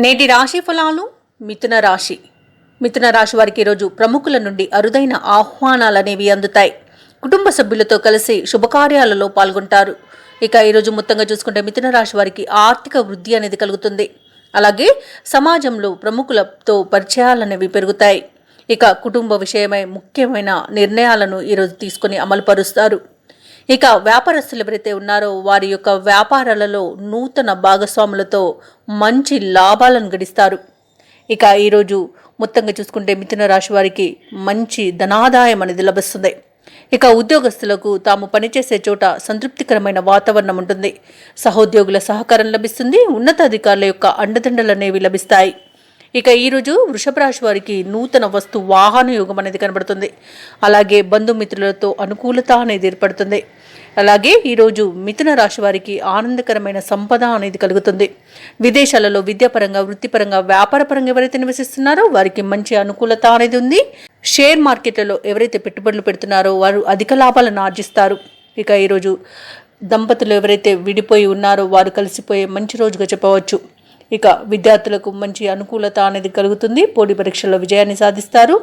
నేటి రాశి ఫలాలు. మిథున రాశి. మిథున రాశి వారికి ఈరోజు ప్రముఖుల నుండి అరుదైన ఆహ్వానాలు అనేవి అందుతాయి. కుటుంబ సభ్యులతో కలిసి శుభకార్యాలలో పాల్గొంటారు. ఇక ఈరోజు మొత్తంగా చూసుకుంటే మిథున రాశి వారికి ఆర్థిక వృద్ధి అనేది కలుగుతుంది. అలాగే సమాజంలో ప్రముఖులతో పరిచయాలు అనేవి పెరుగుతాయి. ఇక కుటుంబ విషయమై ముఖ్యమైన నిర్ణయాలను ఈరోజు తీసుకుని అమలుపరుస్తారు. ఇక వ్యాపారస్తులు ఎవరైతే ఉన్నారో వారి యొక్క వ్యాపారాలలో నూతన భాగస్వాములతో మంచి లాభాలను గడిస్తారు. ఇక ఈరోజు మొత్తంగా చూసుకుంటే మిథున రాశి వారికి మంచి ధనాదాయం అనేది లభిస్తుంది. ఇక ఉద్యోగస్తులకు తాము పనిచేసే చోట సంతృప్తికరమైన వాతావరణం ఉంటుంది. సహోద్యోగుల సహకారం లభిస్తుంది. ఉన్నతాధికారుల యొక్క అండదండలు అనేవి లభిస్తాయి. ఇక ఈరోజు వృషభ రాశి వారికి నూతన వస్తు వాహన యోగం అనేది కనబడుతుంది. అలాగే బంధుమిత్రులతో అనుకూలత అనేది ఏర్పడుతుంది. అలాగే ఈరోజు మిథున రాశి వారికి ఆనందకరమైన సంపద అనేది కలుగుతుంది. విదేశాలలో విద్యాపరంగా, వృత్తిపరంగా, వ్యాపారపరంగా ఎవరైతే నివసిస్తున్నారో వారికి మంచి అనుకూలత అనేది ఉంది. షేర్ మార్కెట్లలో ఎవరైతే పెట్టుబడులు పెడుతున్నారో వారు అధిక లాభాలను ఆర్జిస్తారు. ఇక ఈరోజు దంపతులు ఎవరైతే విడిపోయి ఉన్నారో వారు కలిసిపోయే మంచి రోజుగా చెప్పవచ్చు. ఇక విద్యార్థులకు మంచి అనుకూలత అనేది కలుగుతుంది. పోటీ పరీక్షల్లో విజయాన్ని సాధిస్తారు.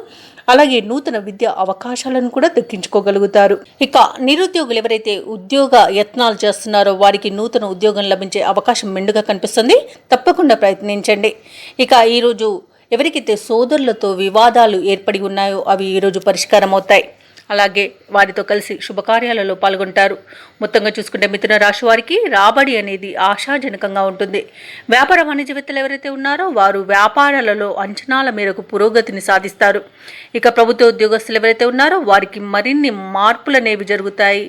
అలాగే నూతన విద్యా అవకాశాలను కూడా దక్కించుకోగలుగుతారు. ఇక నిరుద్యోగులు ఎవరైతే ఉద్యోగ యత్నాలు చేస్తున్నారో వారికి నూతన ఉద్యోగం లభించే అవకాశం మెండుగా కనిపిస్తుంది. తప్పకుండా ప్రయత్నించండి. ఇక ఈరోజు ఎవరికైతే సోదరులతో వివాదాలు ఏర్పడి ఉన్నాయో అవి ఈరోజు పరిష్కారం అవుతాయి. అలాగే వారితో కలిసి శుభకార్యాలలో పాల్గొంటారు. మొత్తంగా చూసుకుంటే మిథున రాశి వారికి రాబడి అనేది ఆశాజనకంగా ఉంటుంది. వ్యాపార వాణిజ్యవేత్తలు ఎవరైతే ఉన్నారో వారు వ్యాపారాలలో అంచనాల మేరకు పురోగతిని సాధిస్తారు. ఇక ప్రభుత్వ ఉద్యోగస్తులు ఎవరైతే ఉన్నారో వారికి మరిన్ని మార్పులు అనేవి జరుగుతాయి.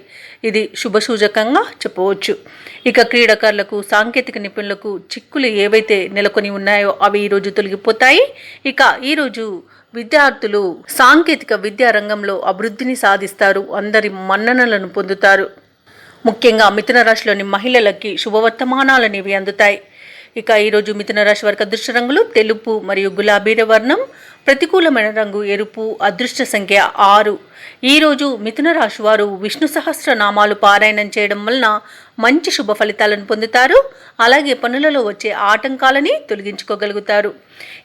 ఇది శుభసూచకంగా చెప్పవచ్చు. ఇక క్రీడాకారులకు, సాంకేతిక నిపుణులకు చిక్కులు ఏవైతే నెలకొని ఉన్నాయో అవి ఈరోజు తొలగిపోతాయి. ఇక ఈరోజు విద్యార్థులు సాంకేతిక విద్యా రంగంలో అభివృద్ధిని సాధిస్తారు. అందరి మన్ననలను పొందుతారు. ముఖ్యంగా మిథున రాశిలోని మహిళలకి శుభవర్తమానాలు అనేవి అందుతాయి. ఇక ఈరోజు మిథున రాశి వారికి అదృష్ట రంగులు తెలుపు మరియు గులాబీ వర్ణం. ప్రతికూలమైన రంగు ఎరుపు. అదృష్ట సంఖ్య 6. ఈరోజు మిథున రాశి వారు విష్ణు సహస్రనామాలు పారాయణం చేయడం వలన మంచి శుభ ఫలితాలను పొందుతారు. అలాగే పనులలో వచ్చే ఆటంకాలని తొలగించుకోగలుగుతారు.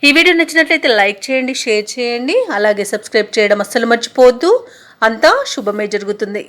ఈ వీడియో నచ్చినట్లయితే లైక్ చేయండి, షేర్ చేయండి. అలాగే సబ్స్క్రైబ్ చేయడం అస్సలు మర్చిపోవద్దు. అంతా శుభమే జరుగుతుంది.